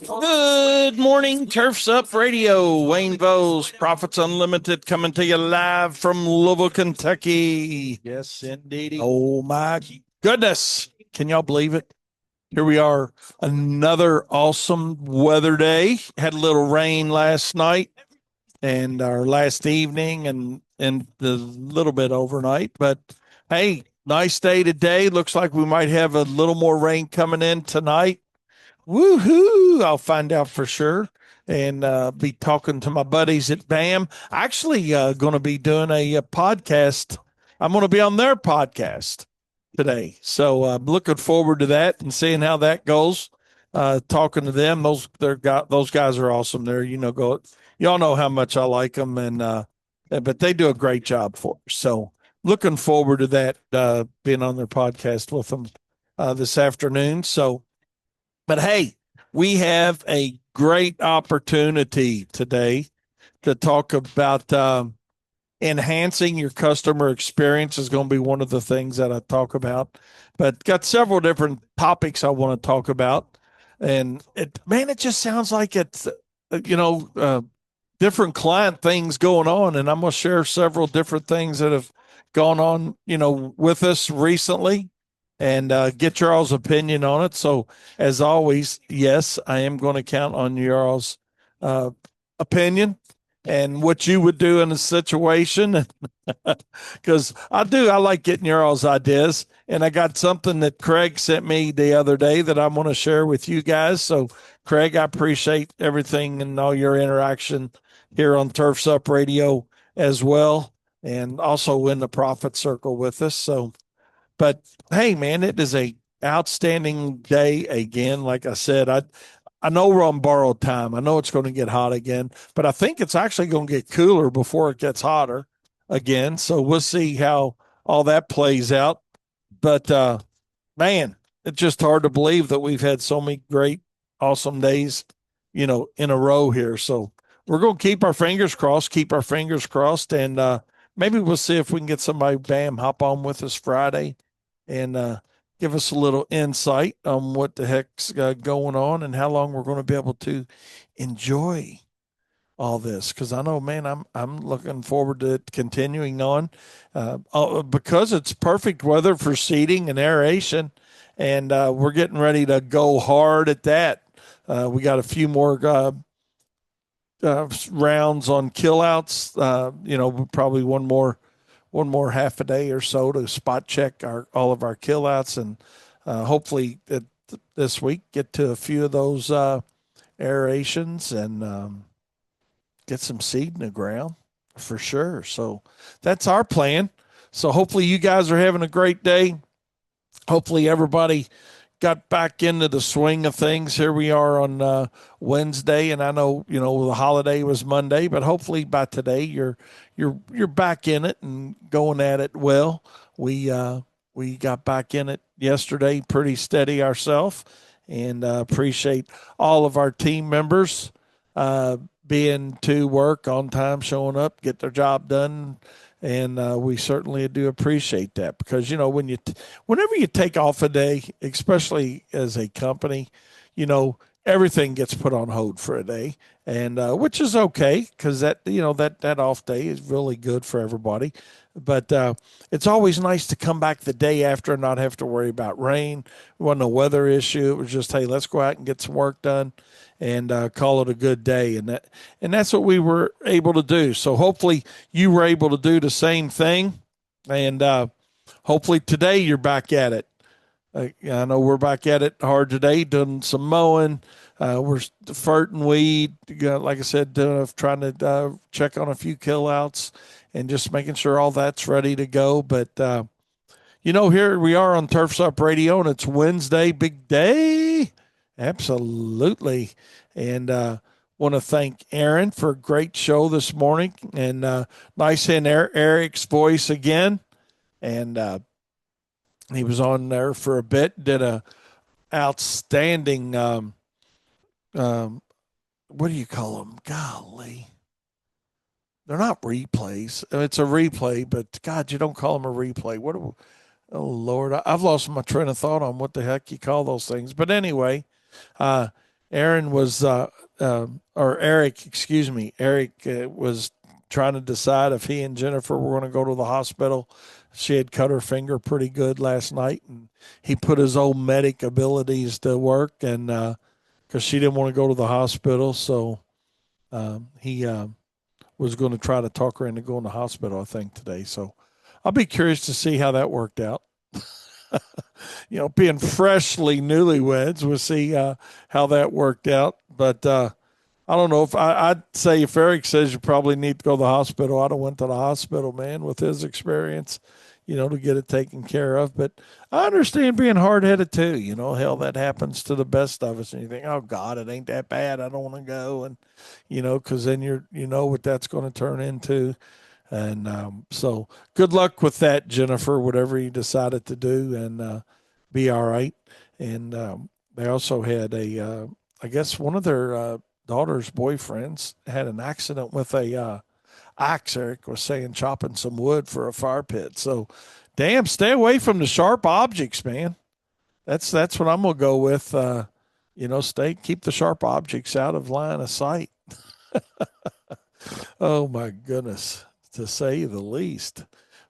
Good morning, Turfs Up Radio. Wayne Bowes, Profits Unlimited, coming to you live from Louisville, Kentucky. Yes, indeed. Oh my goodness. Can y'all believe it? Here we are, another awesome weather day. Had a little rain last night and our last evening and the little bit overnight. But hey, nice day today. Looks like we might have a little more rain coming in tonight. Woohoo! I'll find out for sure and be talking to my buddies at BAM. Actually, going to be doing a podcast. I'm going to be on their podcast today, so I'm looking forward to that and seeing how that goes. Talking to them, those guys are awesome. There, y'all know how much I like them, and but they do a great job for us. So looking forward to that being on their podcast with them this afternoon. So. But hey, we have a great opportunity today to talk about enhancing your customer experience is going to be one of the things that I talk about. But got several different topics I want to talk about, and it just sounds like it's different client things going on, and I'm going to share several different things that have gone on, with us recently and get your all's opinion on it. So, as always, yes, I am going to count on your all's uh, opinion and what you would do in a situation. Because I like getting your all's ideas. And I got something that Craig sent me the other day that I want to share with you guys. So, Craig, I appreciate everything and all your interaction here on Turfs Up Radio as well, and also in the Profit Circle with us. So, but hey, man, it is a outstanding day again. Like I said, I know we're on borrowed time. I know it's going to get hot again, but I think it's actually going to get cooler before it gets hotter again. So we'll see how all that plays out. But man, it's just hard to believe that we've had so many great, awesome days, in a row here. So we're going to keep our fingers crossed, and maybe we'll see if we can get somebody, bam, hop on with us Friday and give us a little insight on what the heck's going on and how long we're going to be able to enjoy all this. Because I know, man, I'm looking forward to it continuing on because it's perfect weather for seeding and aeration, and we're getting ready to go hard at that. We got a few more rounds on killouts. Probably one more half a day or so to spot check all of our killouts, and hopefully this week get to a few of those aerations and get some seed in the ground for sure. So that's our plan. So hopefully you guys are having a great day. Hopefully everybody got back into the swing of things. Here we are on Wednesday, and I know the holiday was Monday, but hopefully by today you're back in it and going at it well. We got back in it yesterday, pretty steady ourselves, and appreciate all of our team members being to work on time, showing up, get their job done. And we certainly do appreciate that because whenever you take off a day, especially as a company, everything gets put on hold for a day, and which is okay because that off day is really good for everybody. But it's always nice to come back the day after and not have to worry about rain. It wasn't a weather issue. It was just, hey, let's go out and get some work done and call it a good day. And that's what we were able to do. So hopefully you were able to do the same thing, and hopefully today you're back at it. I know we're back at it hard today, doing some mowing. We're ferting weed. Like I said, trying to check on a few kill outs and just making sure all that's ready to go. But, here we are on Turfs Up Radio, and it's Wednesday, big day. Absolutely. And want to thank Aaron for a great show this morning. And nice hearing Eric's voice again. And he was on there for a bit, did a outstanding what do you call them? Golly. They're not replays. It's a replay, but God, you don't call them a replay. Oh Lord, I've lost my train of thought on what the heck you call those things. But anyway, Aaron was, or Eric, excuse me, Eric was trying to decide if he and Jennifer were going to go to the hospital. She had cut her finger pretty good last night, and he put his old medic abilities to work, and because she didn't want to go to the hospital, so he was going to try to talk her into going to the hospital, I think, today. So I'll be curious to see how that worked out. Being freshly newlyweds, we'll see how that worked out. But I don't know if I'd say if Eric says you probably need to go to the hospital, I'd have went to the hospital, man, with his experience, to get it taken care of. But I understand being hard headed too. Hell, that happens to the best of us, and you think, oh God, it ain't that bad. I don't want to go, and because then you know what that's going to turn into. And so, good luck with that, Jennifer. Whatever you decided to do, and be all right. And they also had I guess one of their daughter's boyfriends had an accident with a axe. Eric was saying chopping some wood for a fire pit. So, damn, stay away from the sharp objects, man. That's what I'm gonna go with. Stay keep the sharp objects out of line of sight. Oh my goodness, to say the least.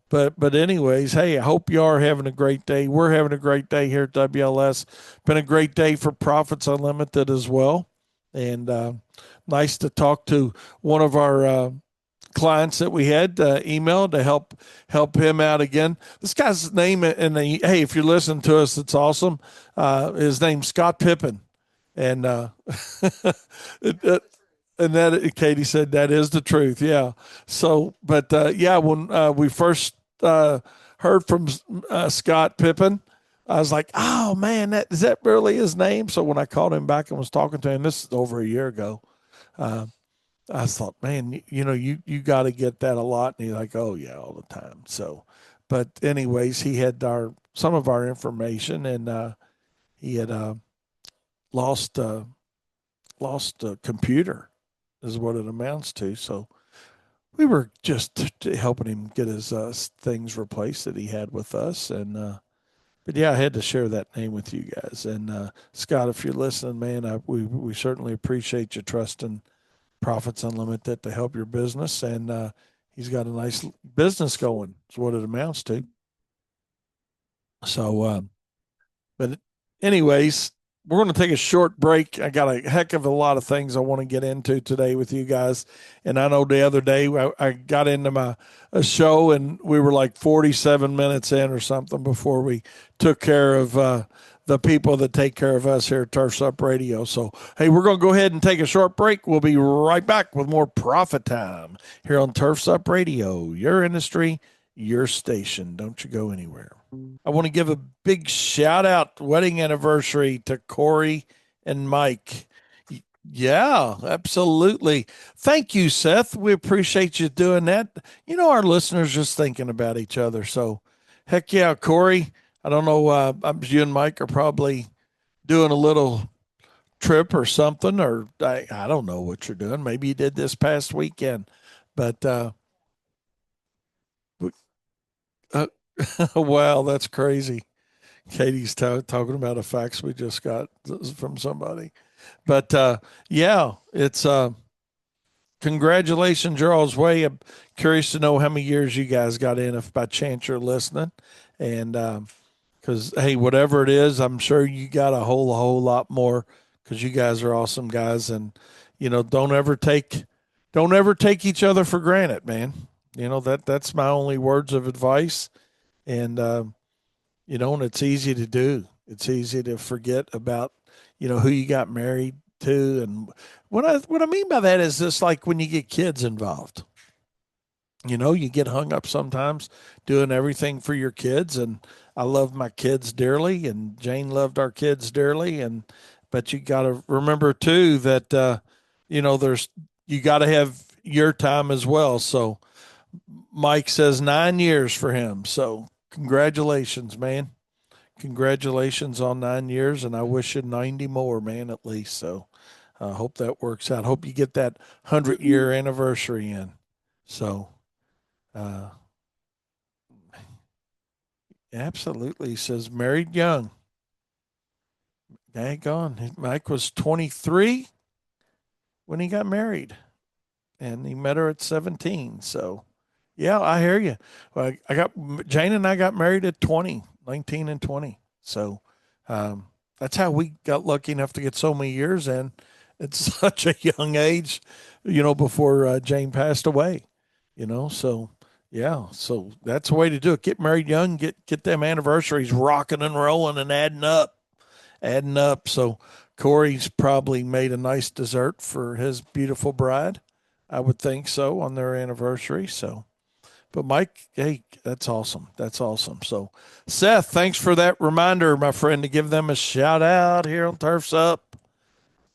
But anyways, hey, I hope you are having a great day. We're having a great day here at WLS. Been a great day for Profits Unlimited as well, and nice to talk to one of our clients that we had emailed to help him out again. This guy's name, and hey, if you're listening to us, it's awesome. His name's Scott Pippen, and it, and that Katie said that is the truth. Yeah. So, but yeah, when we first heard from Scott Pippen, I was like, oh man, that is that really his name? So when I called him back and was talking to him, this is over a year ago. Uh, I thought, man, you got to get that a lot. And he's like, oh yeah, all the time. So, but anyways, he had some of our information, and he had lost lost a computer, is what it amounts to. So we were just helping him get his things replaced that he had with us, and but yeah, I had to share that name with you guys. And Scott, if you're listening, man, we certainly appreciate you trusting Profits Unlimited to help your business, and he's got a nice business going. Is what it amounts to. So, but anyways, we're going to take a short break. I got a heck of a lot of things I want to get into today with you guys. And I know the other day I got into my a show and we were like 47 minutes in or something before we took care of the people that take care of us here at Turfs Up Radio. So, hey, we're going to go ahead and take a short break. We'll be right back with more Profit Time here on Turfs Up Radio, your industry, your station. Don't you go anywhere. I want to give a big shout out wedding anniversary to Corey and Mike. Yeah, absolutely. Thank you, Seth. We appreciate you doing that. Our listeners just thinking about each other. So, heck yeah, Corey. I don't know. You and Mike are probably doing a little trip or something, or I don't know what you're doing. Maybe you did this past weekend, but uh, wow, that's crazy. Katie's talking about a fax we just got from somebody. But yeah, it's congratulations, you're all's way. I'm curious to know how many years you guys got in, if by chance you're listening. And because, hey, whatever it is, I'm sure you got a whole lot more because you guys are awesome guys. And, don't ever take each other for granted, man. That's my only words of advice. And, and it's easy to do. It's easy to forget about, who you got married to. And what I mean by that is just like when you get kids involved. You get hung up sometimes doing everything for your kids. And I love my kids dearly, and Jane loved our kids dearly. And but you got to remember too that there's you got to have your time as well. So Mike says 9 years for him. So congratulations, man. Congratulations on 9 years, and I wish you 90 more, man, at least. So I hope that works out. Hope you get that 100-year anniversary in. So, uh, absolutely. He says, married young. Daggone. Mike was 23 when he got married, and he met her at 17. So, yeah, I hear you. Well, I got Jane and I got married at 20, 19 and 20. So, um, that's how we got lucky enough to get so many years in at such a young age, before Jane passed away, So, yeah, so that's the way to do it. Get married young, get them anniversaries rocking and rolling and adding up. So Corey's probably made a nice dessert for his beautiful bride. I would think so on their anniversary. So, but Mike, hey, that's awesome. That's awesome. So, Seth, thanks for that reminder, my friend, to give them a shout out here on Turfs Up.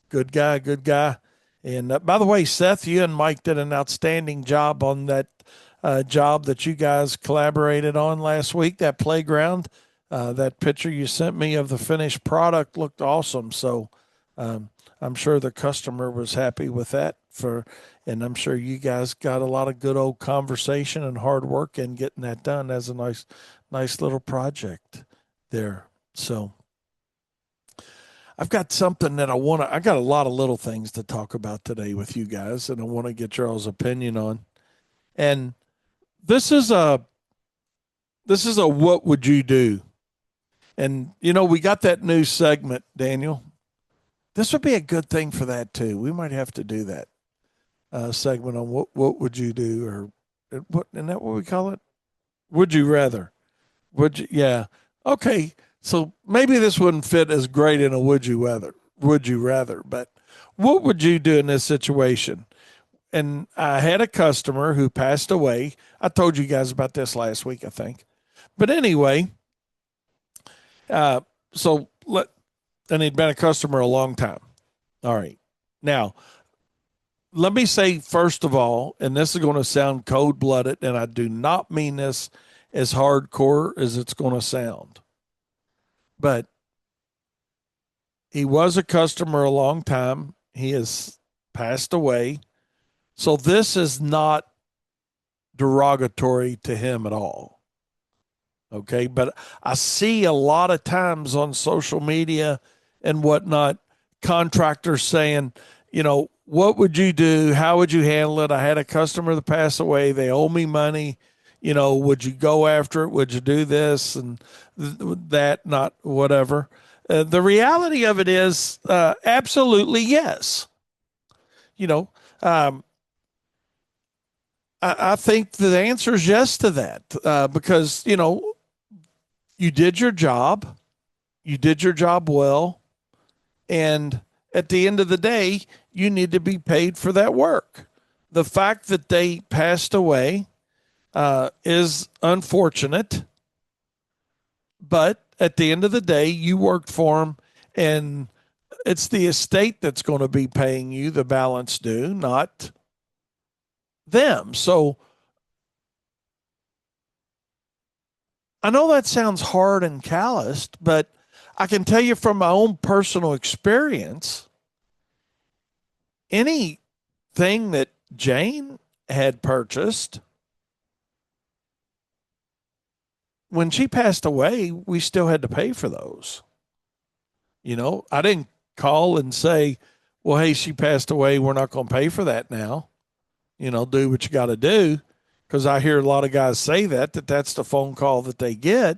Good guy, good guy. And by the way, Seth, you and Mike did an outstanding job on that job that you guys collaborated on last week, that playground. That picture you sent me of the finished product looked awesome. So I'm sure the customer was happy with that. And I'm sure you guys got a lot of good old conversation and hard work in getting that done as a nice little project there. So I've got something that I got a lot of little things to talk about today with you guys, and I want to get y'all's opinion on. And this is a what would you do? And we got that new segment, Daniel. This would be a good thing for that too. We might have to do that segment on what would you do, or what, isn't that what we call it? Would you rather? Would you? Yeah. Okay. So maybe this wouldn't fit as great in a would you rather, but what would you do in this situation? And I had a customer who passed away. I told you guys about this last week, I think. But anyway, uh, so let and he'd been a customer a long time. All right. Now, let me say first of all, and this is going to sound cold blooded, and I do not mean this as hardcore as it's going to sound, but he was a customer a long time. He has passed away. So this is not derogatory to him at all. Okay. But I see a lot of times on social media and whatnot, contractors saying, what would you do? How would you handle it? I had a customer that passed away. They owe me money. Would you go after it? Would you do this and that, not whatever? The reality of it is absolutely yes. You know, um, I think the answer is yes to that because, you did your job. You did your job well. And at the end of the day, you need to be paid for that work. The fact that they passed away is unfortunate. But at the end of the day, you worked for them, and it's the estate that's going to be paying you the balance due, not them. So I know that sounds hard and calloused, but I can tell you from my own personal experience, anything that Jane had purchased, when she passed away, we still had to pay for those. I didn't call and say, well, hey, she passed away. We're not going to pay for that now. Do what you got to do. Because I hear a lot of guys say that's the phone call that they get.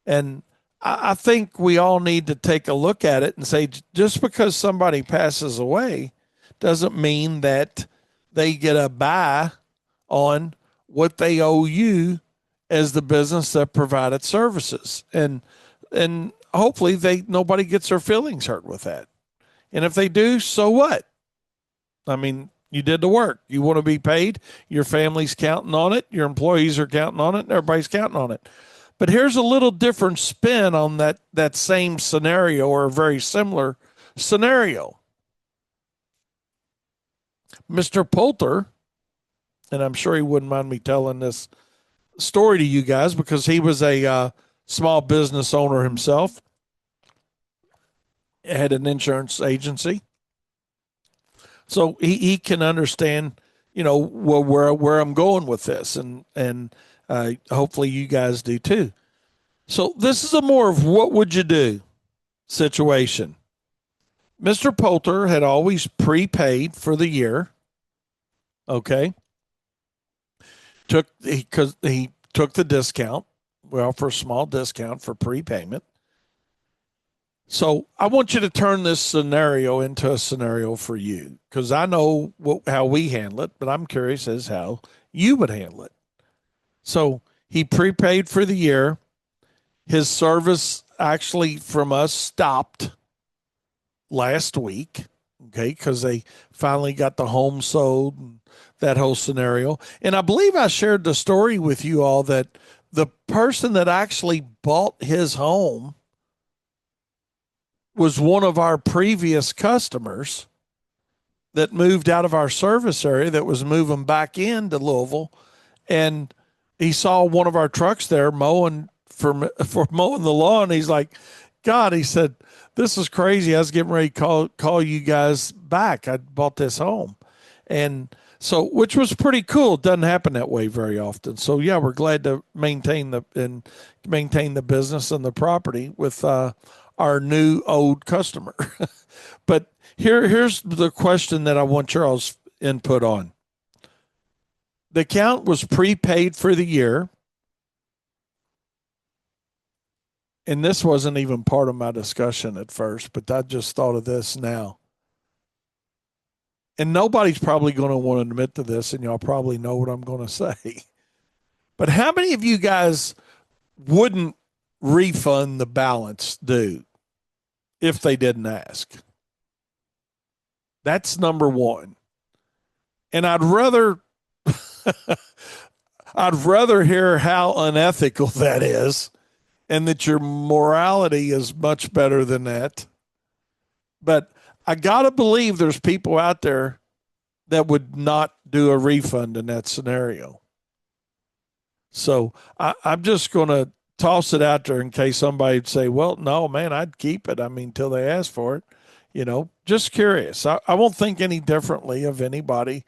And I think we all need to take a look at it and say, just because somebody passes away doesn't mean that they get a buy on what they owe you as the business that provided services. And hopefully nobody gets their feelings hurt with that. And if they do, so what? I mean, you did the work. You want to be paid. Your family's counting on it. Your employees are counting on it. And everybody's counting on it. But here's a little different spin on that same scenario, or a very similar scenario. Mr. Poulter, and I'm sure he wouldn't mind me telling this story to you guys because he was a small business owner himself, had an insurance agency. So he can understand, where I'm going with this, and hopefully you guys do too. So this is a more of what would you do? situation. Mr. Poulter had always prepaid for the year. Okay. Because he took the discount, well, for a small discount for prepayment. So I want you to turn this scenario into a scenario for you, because I know how we handle it, but I'm curious as how you would handle it. So he prepaid for the year. His service actually from us stopped last week, okay, because they finally got the home sold and that whole scenario. And I believe I shared the story with you all that the person that actually bought his home was one of our previous customers that moved out of our service area that was moving back into Louisville. And he saw one of our trucks there mowing for mowing the lawn. He's like, God, he said, this is crazy. I was getting ready to call you guys back. I bought this home. And so, which was pretty cool. It doesn't happen that way very often. So yeah, we're glad to maintain the business and the property with our new old customer. But here's the question that I want y'all's input on. The account was prepaid for the year. And this wasn't even part of my discussion at first, but I just thought of this now. And nobody's probably going to want to admit to this, and y'all probably know what I'm going to say. But how many of you guys wouldn't refund the balance due if they didn't ask? That's number one. And I'd rather hear how unethical that is and that your morality is much better than that. But I got to believe there's people out there that would not do a refund in that scenario. So I'm just going to toss it out there in case somebody would say, well, no, man, I'd keep it. I mean, till they ask for it. Just curious. I won't think any differently of anybody,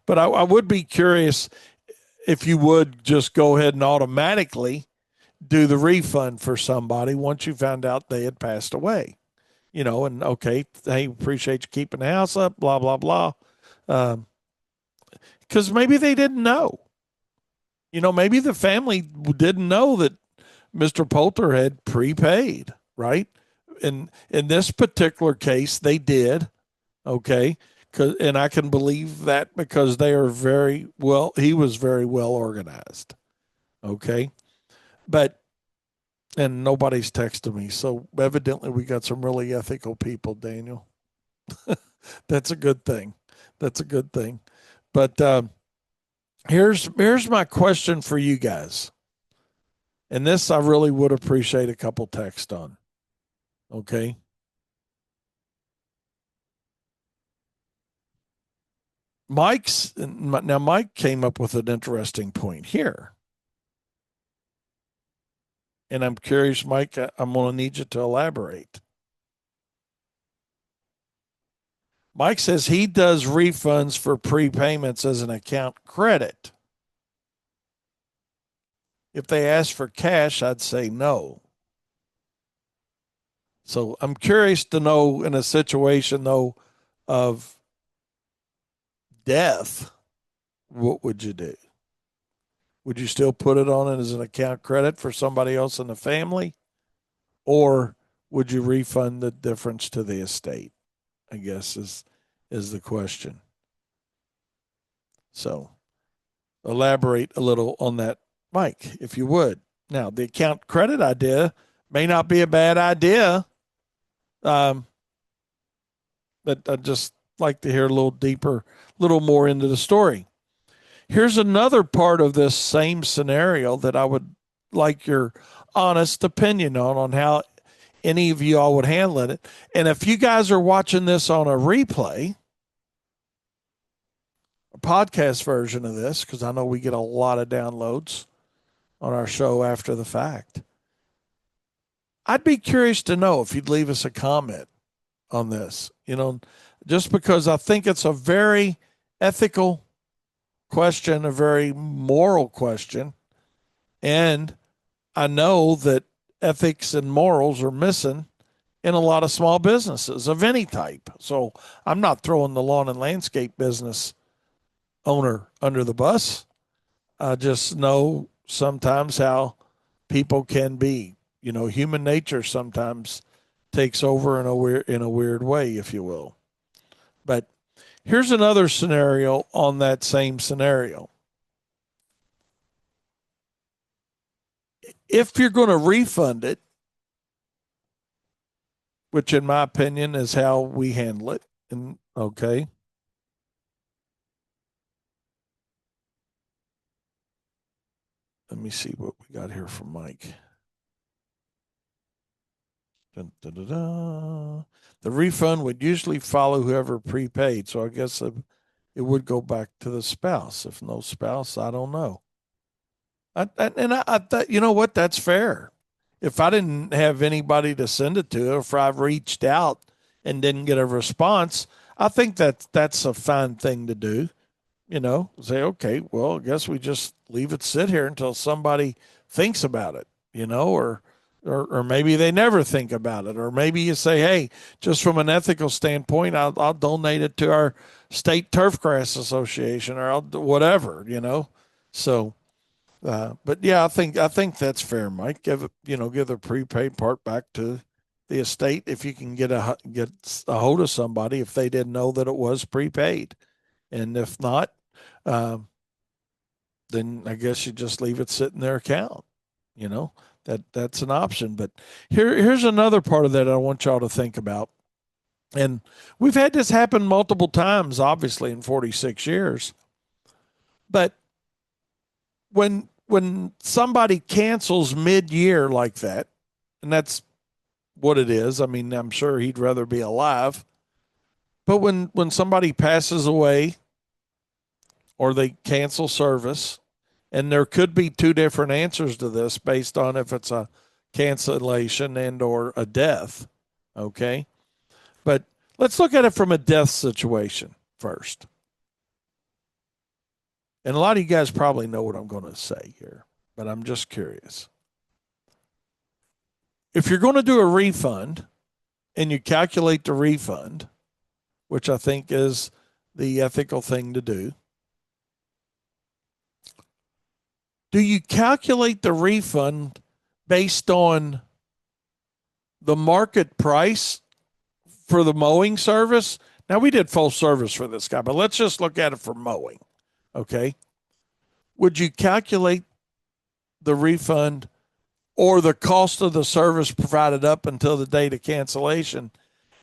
but I would be curious if you would just go ahead and automatically do the refund for somebody once you found out they had passed away. And okay, hey, appreciate you keeping the house up, blah, blah, blah. Because maybe they didn't know. Maybe the family didn't know that Mr. Poulter had prepaid, right? In this particular case, they did. Okay. And I can believe that because they are he was very well organized. Okay. And nobody's texted me. So evidently we got some really ethical people, Daniel. That's a good thing. That's a good thing. But here's my question for you guys. And this I really would appreciate a couple texts on. Okay. Mike came up with an interesting point here. And I'm curious, Mike, I'm going to need you to elaborate. Mike says he does refunds for prepayments as an account credit. If they ask for cash, I'd say no. So I'm curious to know, in a situation, though, of death, what would you do? Would you still put it on it as an account credit for somebody else in the family? Or would you refund the difference to the estate? I guess is the question. So elaborate a little on that, Mike, if you would. Now, the account credit idea may not be a bad idea, but I'd just like to hear a little deeper, a little more into the story. Here's another part of this same scenario that I would like your honest opinion on how any of you all would handle it. And if you guys are watching this on a replay, a podcast version of this, because I know we get a lot of downloads on our show after the fact, I'd be curious to know if you'd leave us a comment on this, just because I think it's a very ethical question, a very moral question. And I know that ethics and morals are missing in a lot of small businesses of any type. So I'm not throwing the lawn and landscape business owner under the bus. I just know sometimes how people can be. You know, human nature sometimes takes over in a weird way, if you will. But here's another scenario on that same scenario. If you're going to refund it, which in my opinion is how we handle it, and okay, let me see what we got here from Mike. Dun, dun, dun, dun. The refund would usually follow whoever prepaid. So I guess it would go back to the spouse. If no spouse, I don't know. I thought, you know what? That's fair. If I didn't have anybody to send it to, if I've reached out and didn't get a response, I think that's a fine thing to do. You know, say, okay, well, I guess we just leave it sit here until somebody thinks about it, you know, or maybe they never think about it. Or maybe you say, hey, just from an ethical standpoint, I'll donate it to our state turf grass association or I'll do whatever, you know. So, but yeah, I think that's fair, Mike. Give the prepaid part back to the estate if you can get a hold of somebody if they didn't know that it was prepaid, and if not, um, then I guess you just leave it sit in their account. You know, that's an option. But here's another part of that I want y'all to think about. And we've had this happen multiple times, obviously, in 46 years. But when somebody cancels mid-year like that, and that's what it is. I mean, I'm sure he'd rather be alive. But when somebody passes away or they cancel service, and there could be two different answers to this based on if it's a cancellation and or a death. Okay, but let's look at it from a death situation first. And a lot of you guys probably know what I'm going to say here, but I'm just curious. If you're going to do a refund and you calculate the refund, which I think is the ethical thing to do you calculate the refund based on the market price for the mowing service? Now, we did full service for this guy, but let's just look at it for mowing. Okay. Would you calculate the refund or the cost of the service provided up until the date of cancellation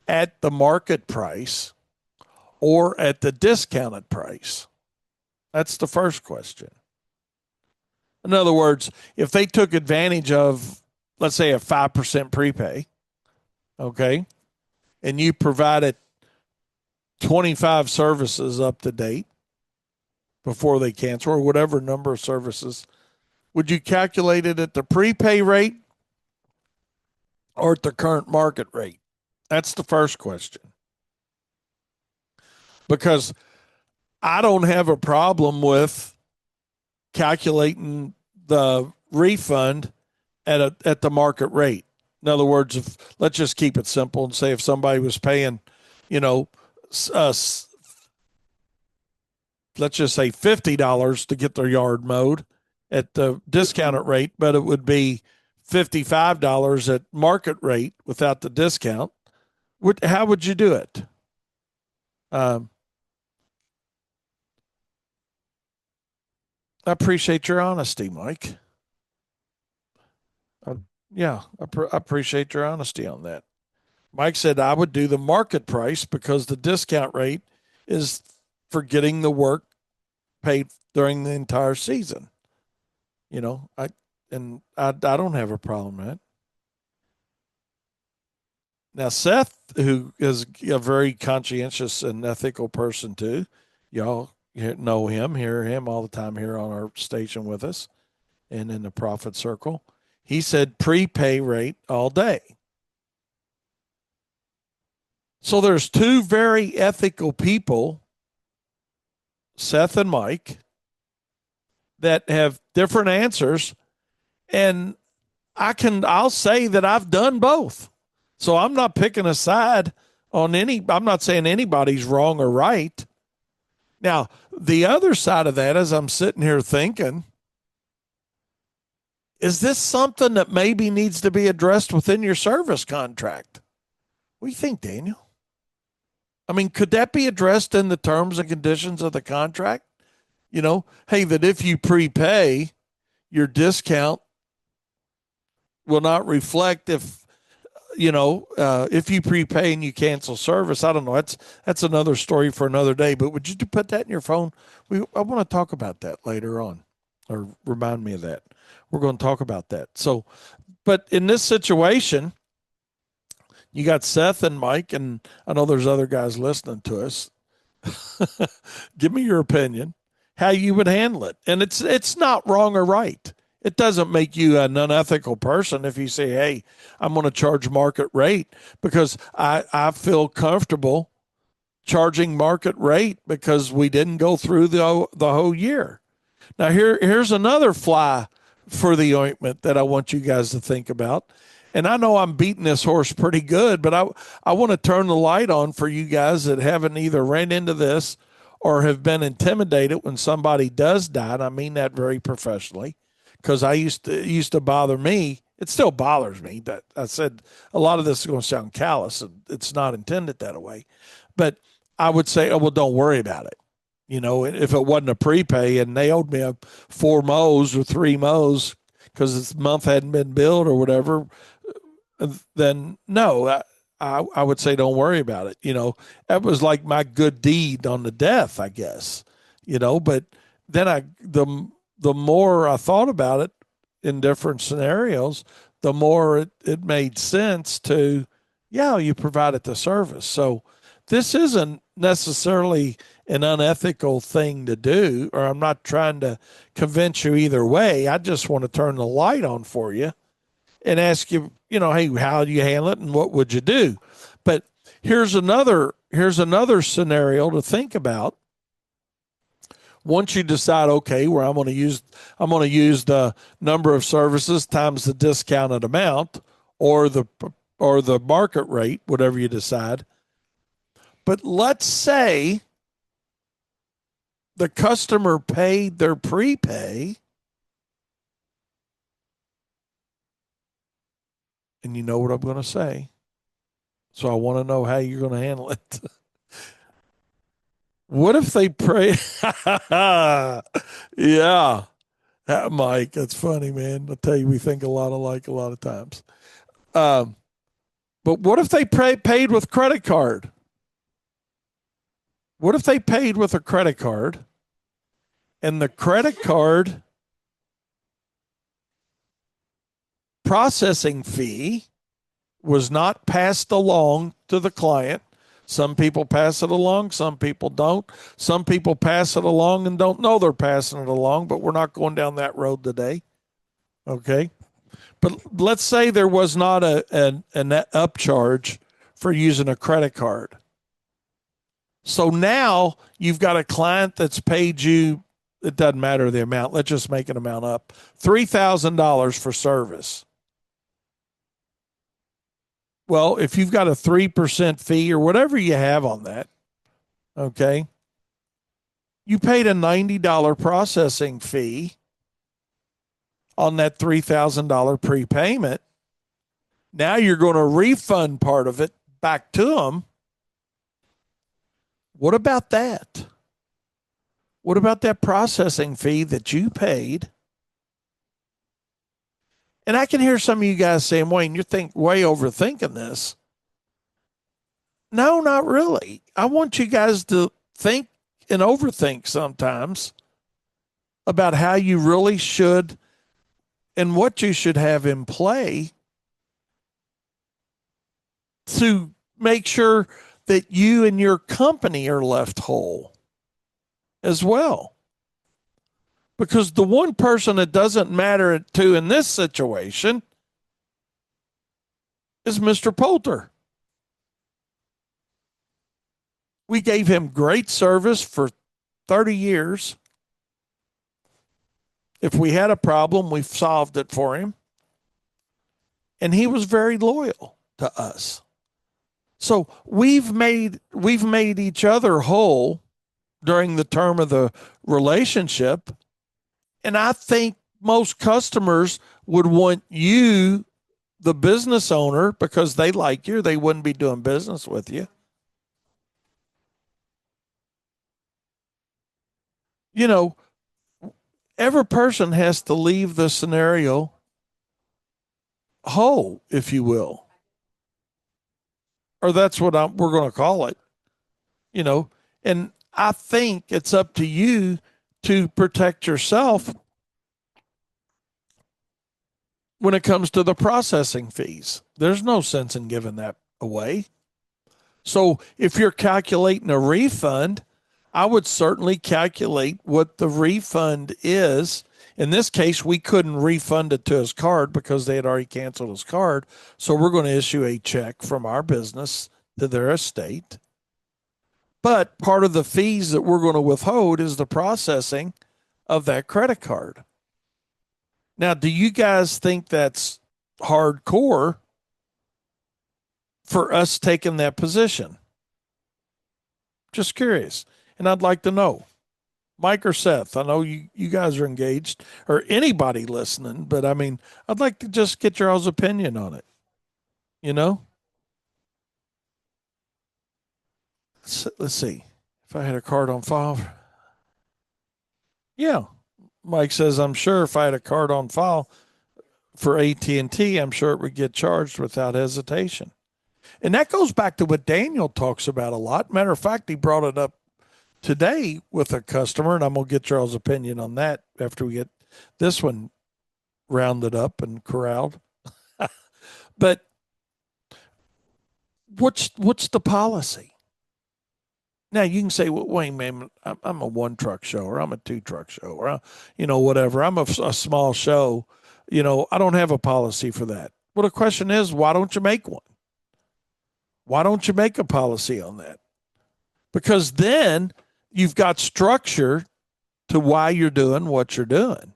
at the market price or at the discounted price? That's the first question. In other words, if they took advantage of, let's say, a 5% prepay, okay, and you provided 25 services up to date before they cancel or whatever number of services, would you calculate it at the prepay rate or at the current market rate? That's the first question. Because I don't have a problem with calculating the refund at the market rate. In other words, if let's just keep it simple and say if somebody was paying, you know, uh, let's just say $50 to get their yard mowed at the discounted rate, but it would be $55 at market rate without the discount. How would you do it? Um, I appreciate your honesty, Mike. Uh, yeah, I appreciate your honesty on that. Mike said I would do the market price because the discount rate is for getting the work paid during the entire season. You know, I don't have a problem with that. Now Seth, who is a very conscientious and ethical person too, y'all know him, hear him all the time here on our station with us and in the profit circle. He said prepay rate all day. So there's two very ethical people, Seth and Mike, that have different answers. And I'll say that I've done both. So I'm not picking a side on any, I'm not saying anybody's wrong or right. Now, the other side of that is I'm sitting here thinking, is this something that maybe needs to be addressed within your service contract? What do you think, Daniel? I mean, could that be addressed in the terms and conditions of the contract? You know, hey, that if you prepay, your discount will not reflect if you prepay and you cancel service. I don't know. That's another story for another day. But would you put that in your phone? I want to talk about that later on, or remind me of that. We're going to talk about that. So, but in this situation, you got Seth and Mike, and I know there's other guys listening to us. Give me your opinion, how you would handle it. And it's not wrong or right. It doesn't make you an unethical person if you say, hey, I'm going to charge market rate because I feel comfortable charging market rate because we didn't go through the whole year. Now, here's another fly for the ointment that I want you guys to think about. And I know I'm beating this horse pretty good, but I want to turn the light on for you guys that haven't either ran into this or have been intimidated when somebody does die. And I mean that very professionally, because it used to bother me. It still bothers me that I said a lot of this is going to sound callous, and it's not intended that way. But I would say, oh, well, don't worry about it. You know, if it wasn't a prepay and they owed me 4 mows or 3 mows because this month hadn't been billed or whatever, then no, I would say don't worry about it. You know, that was like my good deed on the death, I guess. You know, but then the more I thought about it in different scenarios, the more it made sense to, yeah, you provided the service. So this isn't necessarily an unethical thing to do, or I'm not trying to convince you either way. I just want to turn the light on for you and ask you, hey, how do you handle it and what would you do? But here's another scenario to think about. Once you decide, okay, where I'm going to use the number of services times the discounted amount or the market rate, whatever you decide. But let's say the customer paid their prepay, and you know what I'm going to say. So I want to know how you're going to handle it. What if they pray? Yeah. Mike, that's funny, man. I tell you, we think a lot alike a lot of times. But what if they paid with credit card? What if they paid with a credit card and the credit card processing fee was not passed along to the client? Some people pass it along, some people don't. Some people pass it along and don't know they're passing it along, but we're not going down that road today. Okay? But let's say there was not a net upcharge for using a credit card. So now you've got a client that's paid you, it doesn't matter the amount, let's just make an amount up, $3,000 for service. Well, if you've got a 3% fee or whatever you have on that, okay, you paid a $90 processing fee on that $3,000 prepayment. Now you're going to refund part of it back to them. What about that? What about that processing fee that you paid? And I can hear some of you guys saying, Wayne, you're way overthinking this. No, not really. I want you guys to think and overthink sometimes about how you really should and what you should have in play to make sure that you and your company are left whole as well. Because the one person that doesn't matter to in this situation is Mr. Poulter. We gave him great service for 30 years. If we had a problem, we solved it for him. And he was very loyal. to us. So we've made each other whole during the term of the relationship. And I think most customers would want you, the business owner, because they like you, they wouldn't be doing business with you. You know, every person has to leave the scenario whole, if you will, or that's what we're going to call it, you know. And I think it's up to you to protect yourself when it comes to the processing fees. There's no sense in giving that away. So if you're calculating a refund, I would certainly calculate what the refund is. In this case, we couldn't refund it to his card because they had already canceled his card. So we're going to issue a check from our business to their estate. But part of the fees that we're going to withhold is the processing of that credit card. Now, do you guys think that's hardcore for us taking that position? Just curious. And I'd like to know. Mike or Seth, I know you guys are engaged, or anybody listening, but I mean, I'd like to just get your all's opinion on it. You know? Let's see. If I had a card on file. Yeah. Mike says, I'm sure if I had a card on file for AT&T, I'm sure it would get charged without hesitation. And that goes back to what Daniel talks about a lot. Matter of fact, he brought it up today with a customer, and I'm going to get y'all's opinion on that after we get this one rounded up and corralled. But what's the policy? Now you can say, well, wait, man, I'm a one truck show, or I'm a two truck show, or whatever. I'm a small show. I don't have a policy for that. Well, the question is, why don't you make one? Why don't you make a policy on that? Because then you've got structure to why you're doing what you're doing.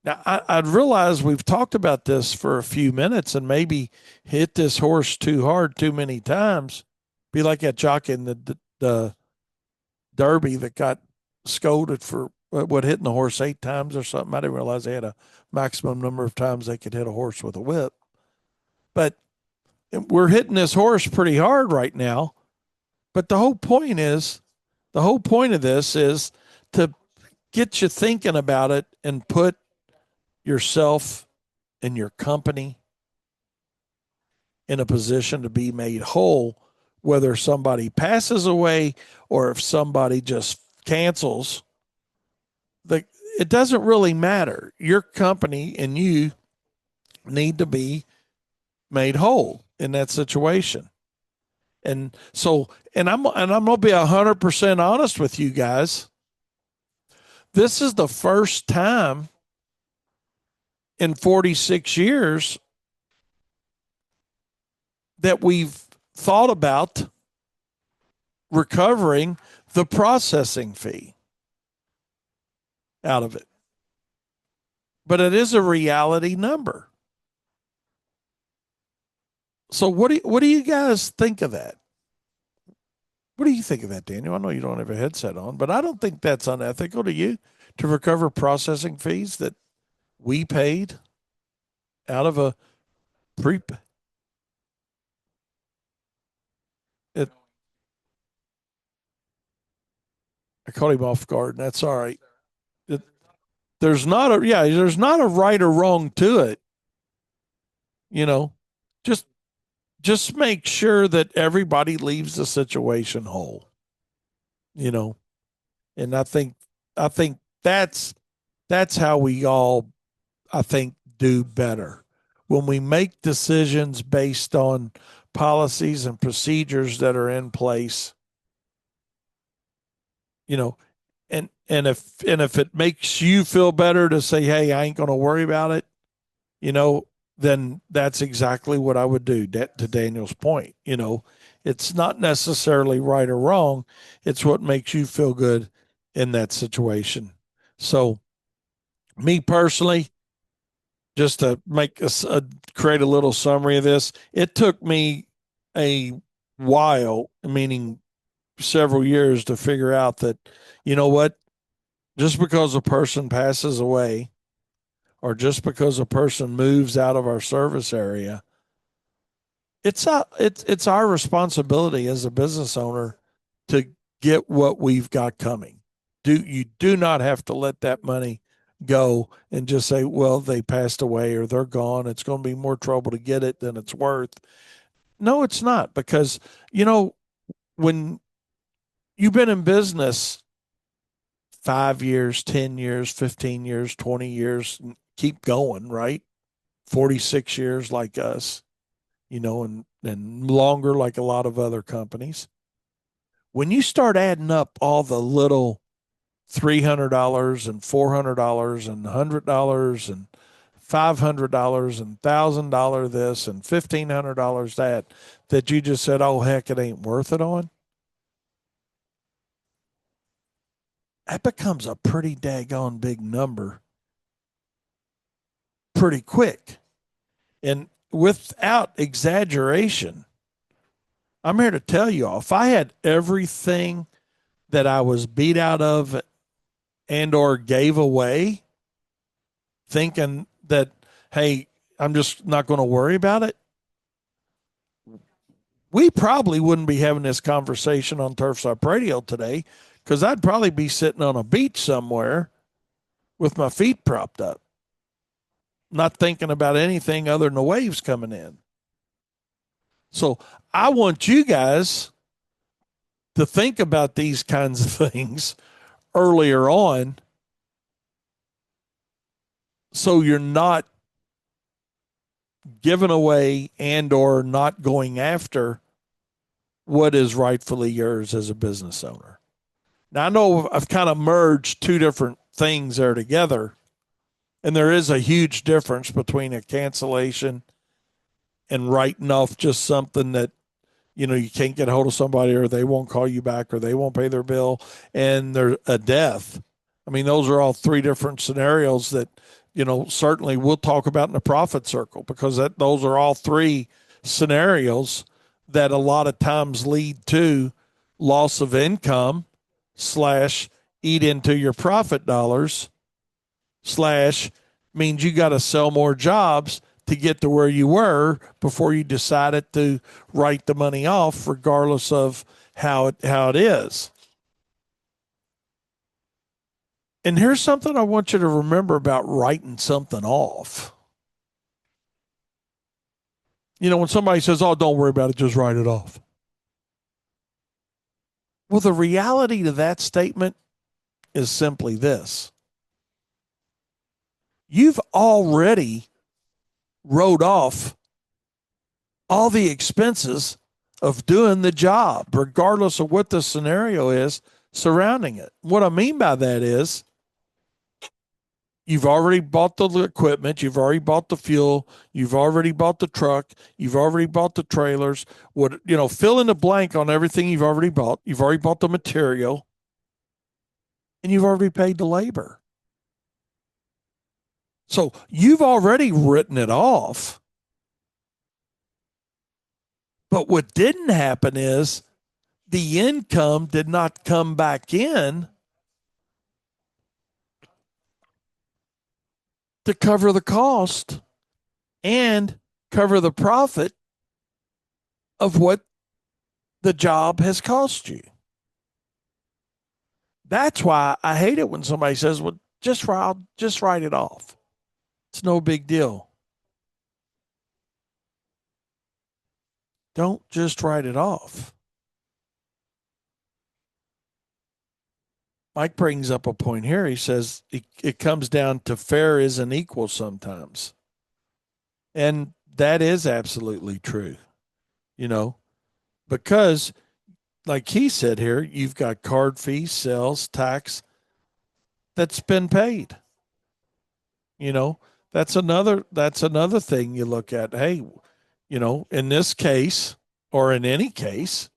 Now, I'd realize we've talked about this for a few minutes and maybe hit this horse too hard too many times. Be like that jockey in the Derby that got scolded for hitting the horse 8 times or something. I didn't realize they had a maximum number of times they could hit a horse with a whip. But we're hitting this horse pretty hard right now. But the whole point of this is to get you thinking about it and put yourself and your company in a position to be made whole, whether somebody passes away or if somebody just cancels. It doesn't really matter. Your company and you need to be made whole in that situation. And so, and I'm going to be 100% honest with you guys. This is the first time in 46 years that we've thought about recovering the processing fee out of it. But it is a reality number. So what do you guys think of that? What do you think of that, Daniel? I know you don't have a headset on, but I don't think that's unethical to you to recover processing fees that we paid out of a pre. It, I caught him off guard, and that's all right. It, there's not a right or wrong to it. You know, just just make sure that everybody leaves the situation whole. You know, and I think that's how we all I think do better when we make decisions based on policies and procedures that are in place. You know, and if it makes you feel better to say, hey, I ain't going to worry about it, you know, then that's exactly what I would do. To Daniel's point, it's not necessarily right or wrong. It's what makes you feel good in that situation. So, me personally, just to make create a little summary of this, it took me a while, meaning several years, to figure out that, you know what, just because a person passes away or just because a person moves out of our service area, it's our responsibility as a business owner to get what we've got coming. You do not have to let that money go and just say, well, they passed away or they're gone. It's going to be more trouble to get it than it's worth. No, it's not, because you know when you've been in business 5 years, 10 years, 15 years, 20 years, keep going, right? 46 years like us, and longer like a lot of other companies. When you start adding up all the little $300 and $400 and $100 and $500 and $1,000 this and $1,500 that you just said, oh heck, it ain't worth it on, that becomes a pretty daggone big number pretty quick. And without exaggeration, I'm here to tell you all, if I had everything that I was beat out of and or gave away, thinking that, hey, I'm just not going to worry about it, we probably wouldn't be having this conversation on Turfside Radio today, because I'd probably be sitting on a beach somewhere with my feet propped up, not thinking about anything other than the waves coming in. So I want you guys to think about these kinds of things earlier on, so you're not giving away and or not going after what is rightfully yours as a business owner. Now, I know I've kind of merged two different things there together, and there is a huge difference between a cancellation and writing off just something that, you can't get a hold of somebody, or they won't call you back, or they won't pay their bill, and there's a death. I mean, those are all three different scenarios that, certainly we'll talk about in the profit circle, because those are all three scenarios that a lot of times lead to loss of income slash eat into your profit dollars slash means you got to sell more jobs to get to where you were before you decided to write the money off, regardless of how it is. And here's something I want you to remember about writing something off. When somebody says, oh, don't worry about it, just write it off. Well, the reality to that statement is simply this: you've already wrote off all the expenses of doing the job, regardless of what the scenario is surrounding it. What I mean by that is, you've already bought the equipment, you've already bought the fuel, you've already bought the truck, you've already bought the trailers. Fill in the blank on everything you've already bought. You've already bought the material, and you've already paid the labor. So you've already written it off. But what didn't happen is the income did not come back in to cover the cost and cover the profit of what the job has cost you. That's why I hate it when somebody says, well, just write it off. It's no big deal. Don't just write it off. Mike brings up a point here. He says it comes down to fair isn't equal sometimes. And that is absolutely true, because like he said here, you've got card fees, sales tax that's been paid. That's another thing you look at. Hey, in this case, or in any case,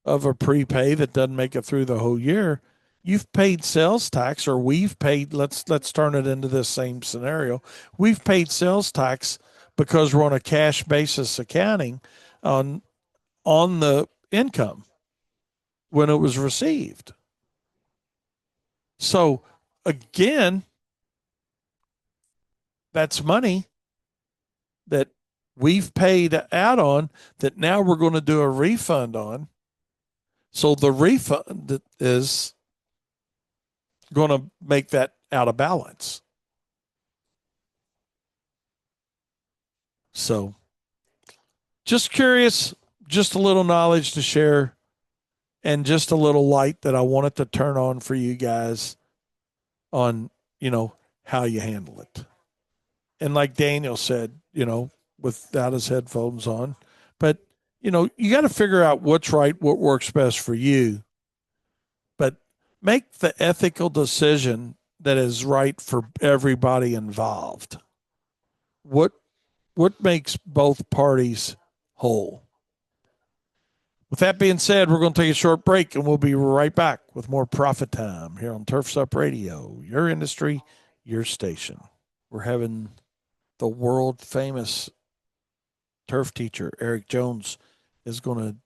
of a prepay that doesn't make it through the whole year, you've paid sales tax, or we've paid, let's turn it into this same scenario. We've paid sales tax because we're on a cash basis accounting on the income when it was received. So again, that's money that we've paid out on that now we're going to do a refund on. So the refund is going to make that out of balance. So just curious, just a little knowledge to share, and just a little light that I wanted to turn on for you guys on, how you handle it. And like Daniel said, without his headphones on, but you got to figure out what's right, what works best for you, but make the ethical decision that is right for everybody involved. What makes both parties whole? With that being said, we're going to take a short break and we'll be right back with more Profit Time here on Turfs Up Radio, your industry, your station. We're having the world famous turf teacher, Eric Jones, is going to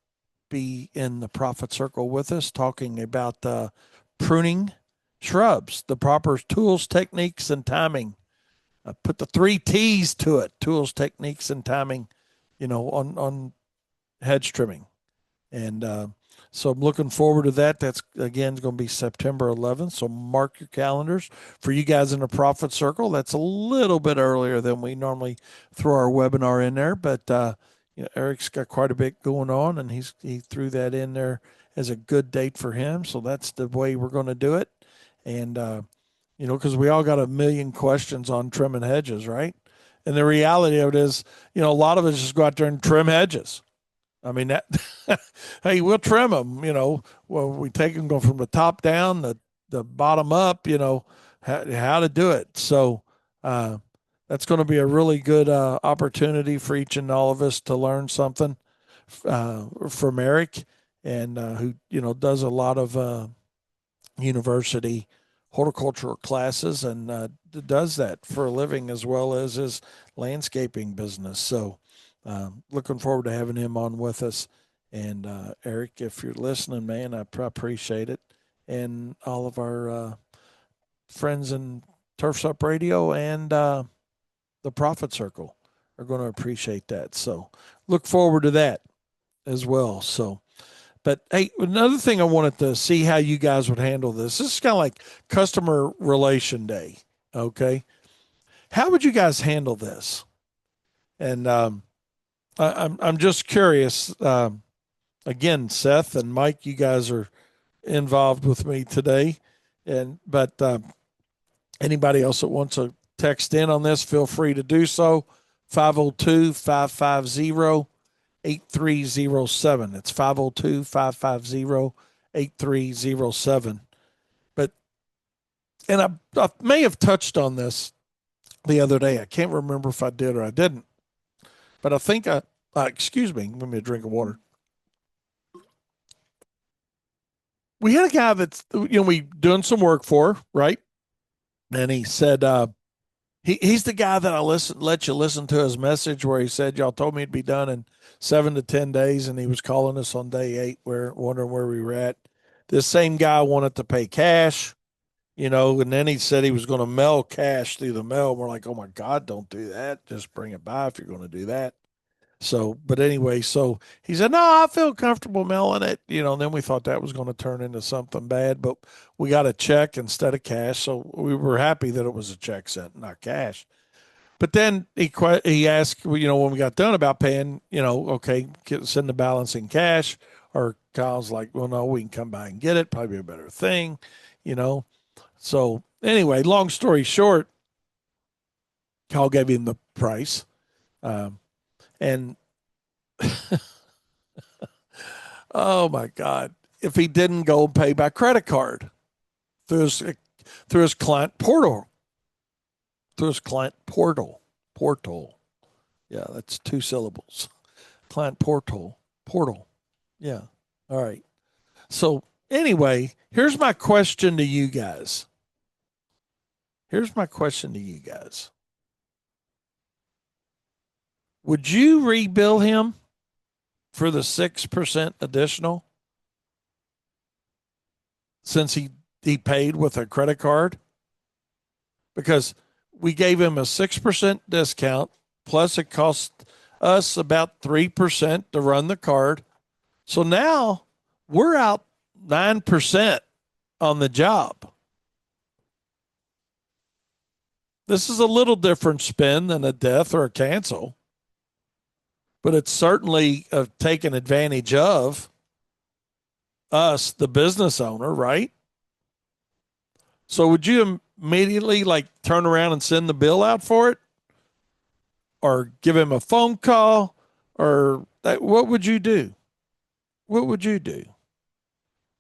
be in the Profit Circle with us talking about pruning shrubs, the proper tools, techniques, and timing. Put the 3 T's to it: tools, techniques, and timing, on hedge trimming. And so I'm looking forward to that. That's, again, going to be September 11th. So mark your calendars. For you guys in the Profit Circle, that's a little bit earlier than we normally throw our webinar in there. But Eric's got quite a bit going on, and he threw that in there as a good date for him. So that's the way we're going to do it. And, because we all got a million questions on trimming hedges, right? And the reality of it is, a lot of us just go out there and trim hedges. I mean, that, hey, we'll trim them, well, we take them, go from the top down, the bottom up, how to do it. So that's going to be a really good opportunity for each and all of us to learn something from Eric, and who, does a lot of university horticultural classes, and does that for a living as well as his landscaping business. So looking forward to having him on with us. And Eric, if you're listening, man, I appreciate it. And all of our friends in Turfs Up Radio and the Profit Circle are going to appreciate that. So look forward to that as well. So, but hey, another thing I wanted to see how you guys would handle this. This is kind of like Customer Relation Day. Okay. How would you guys handle this? And I'm just curious. Again, Seth and Mike, you guys are involved with me today, but anybody else that wants to text in on this, feel free to do so. 502-550-8307. It's 502-550-8307. But, and I may have touched on this the other day. I can't remember if I did or I didn't, but I think excuse me, give me a drink of water. We had a guy that's, we doing some work for, right? And he said, he's the guy that I let you listen to his message where he said, y'all told me it'd be done in 7 to 10 days. And he was calling us on day 8, wondering where we were at. This same guy wanted to pay cash, and then he said he was going to mail cash through the mail. We're like, oh my God, don't do that. Just bring it by if you're going to do that. So, but anyway, so he said, no, I feel comfortable mailing it, and then we thought that was going to turn into something bad, but we got a check instead of cash. So we were happy that it was a check sent, not cash. But then he asked, when we got done about paying, okay, send the balance in cash. Or Kyle's like, well, no, we can come by and get it. Probably a better thing, you know. So anyway, long story short, Kyle gave him the price. And oh my God, if he didn't go pay by credit card through his client portal, portal. Yeah, that's 2 syllables. Client portal. Yeah. All right. So Anyway, here's my question to you guys. Here's my question to you guys. Would you rebill him for the 6% additional since he paid with a credit card? Because we gave him a 6% discount, plus it cost us about 3% to run the card. So now we're out 9% on the job. This is a little different spin than a death or a cancel, but it's certainly taken advantage of us, the business owner, right? So would you immediately like turn around and send the bill out for it, or give him a phone call, or what would you do? What would you do?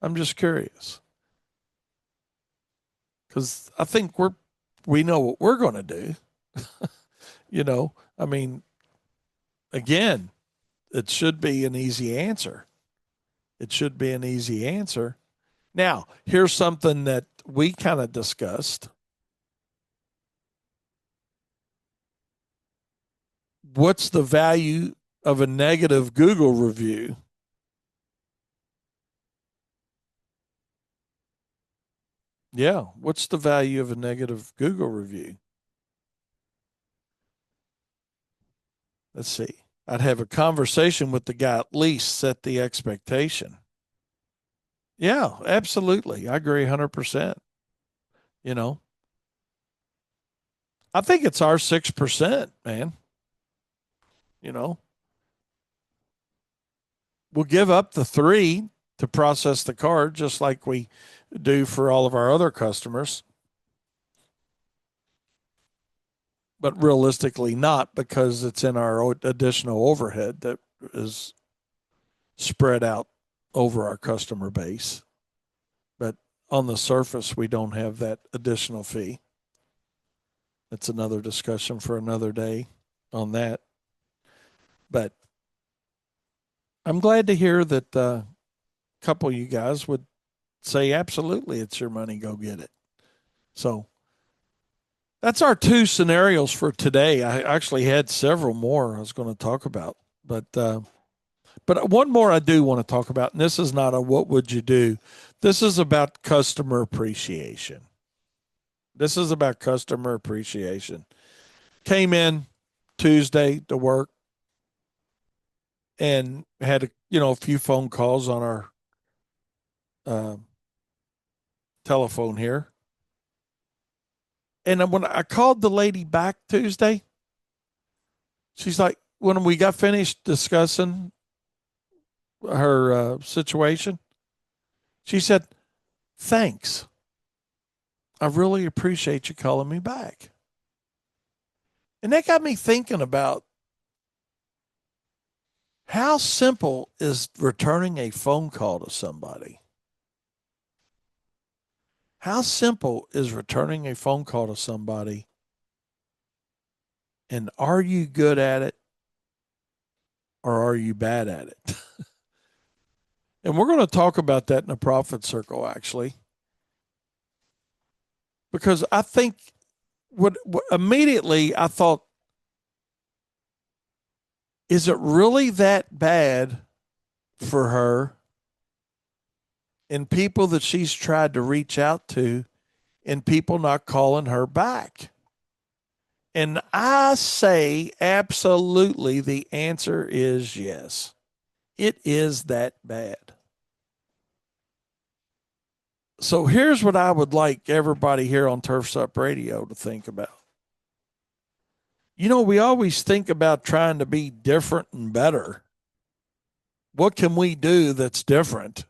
I'm just curious because I think we know what we're going to do. I mean, again, it should be an easy answer. It should be an easy answer. Now, here's something that we kind of discussed. What's the value of a negative Google review? Yeah. What's the value of a negative Google review? Let's see. I'd have a conversation with the guy, at least set the expectation. Yeah, absolutely. I agree 100%. You know, I think it's our 6%, man. You know, we'll give up the 3 to process the card just like we do for all of our other customers. But realistically, not, because it's in our additional overhead that is spread out over our customer base. But on the surface, we don't have that additional fee. It's another discussion for another day on that. But I'm glad to hear that a couple of you guys would say, absolutely, it's your money, go get it. So that's our 2 scenarios for today. I actually had several more I was going to talk about, but one more I do want to talk about, and this is not a what would you do. This is about customer appreciation. This is about customer appreciation. Came in Tuesday to work and had a few phone calls on our uh, telephone here. And when I called the lady back Tuesday, she's like, when we got finished discussing her situation, she said, thanks. I really appreciate you calling me back. And that got me thinking about how simple is returning a phone call to somebody? How simple is returning a phone call to somebody? And are you good at it, or are you bad at it? And we're going to talk about that in the profit circle, actually, because I think what immediately I thought, is it really that bad for her and people that she's tried to reach out to and people not calling her back? And I say absolutely the answer is yes. It is that bad. So here's what I would like everybody here on Turfs Up Radio to think about. We always think about trying to be different and better. What can we do that's different?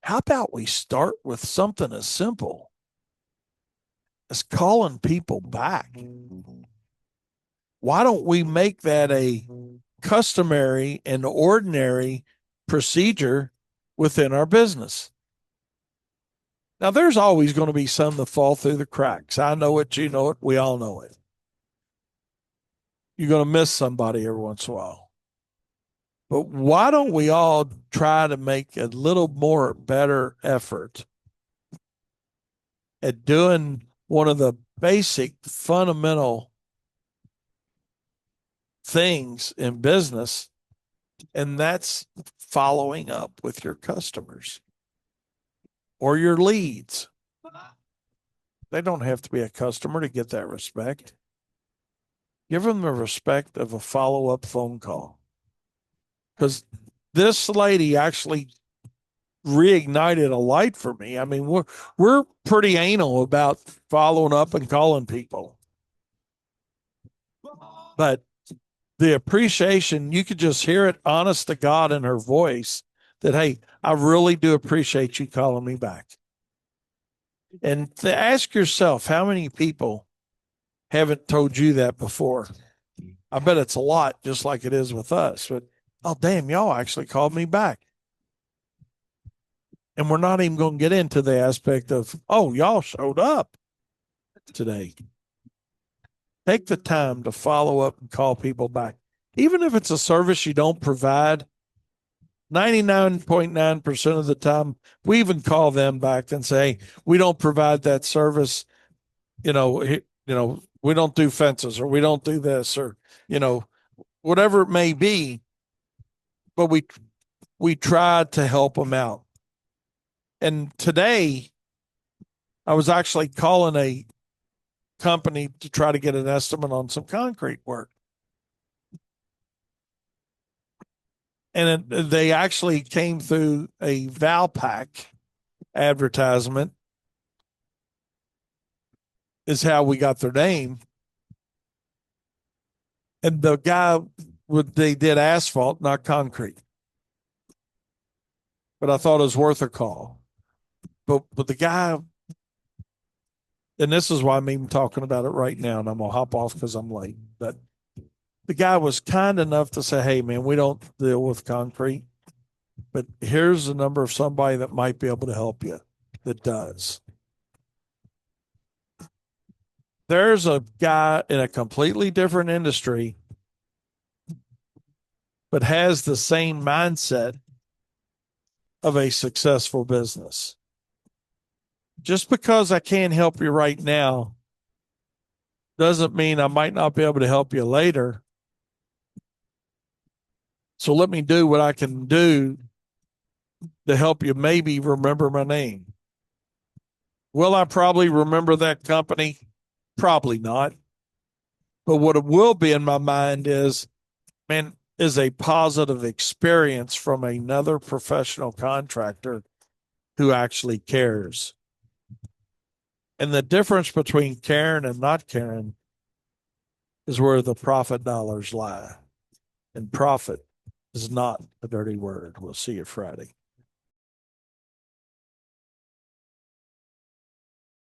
How about we start with something as simple as calling people back? Why don't we make that a customary and ordinary procedure within our business? Now, there's always going to be some that fall through the cracks. I know it, you know it, we all know it. You're going to miss somebody every once in a while. But why don't we all try to make a little more better effort at doing one of the basic fundamental things in business, and that's following up with your customers or your leads. They don't have to be a customer to get that respect. Give them the respect of a follow up phone call. Because this lady actually reignited a light for me. I mean, we're pretty anal about following up and calling people, but the appreciation, you could just hear it honest to God in her voice that, hey, I really do appreciate you calling me back. And to ask yourself, how many people haven't told you that before? I bet it's a lot, just like it is with us. But, oh, damn, y'all actually called me back. And we're not even going to get into the aspect of, oh, y'all showed up today. Take the time to follow up and call people back. Even if it's a service you don't provide, 99.9% of the time, we even call them back and say, we don't provide that service. We don't do fences or we don't do this or, you know, whatever it may be, but we try to help them out. And today I was actually calling a company to try to get an estimate on some concrete work. And they actually came through a Valpak advertisement, is how we got their name. And the guy, they did asphalt, not concrete. But I thought it was worth a call. But the guy, and this is why I'm even talking about it right now, and I'm gonna hop off because I'm late. But the guy was kind enough to say, "Hey, man, we don't deal with concrete, but here's the number of somebody that might be able to help you that does." There's a guy in a completely different industry, but has the same mindset of a successful business. Just because I can't help you right now doesn't mean I might not be able to help you later. So let me do what I can do to help you maybe remember my name. Will I probably remember that company? Probably not. But what it will be in my mind is, man, is a positive experience from another professional contractor who actually cares. And the difference between caring and not caring is where the profit dollars lie. And profit is not a dirty word. We'll see you Friday.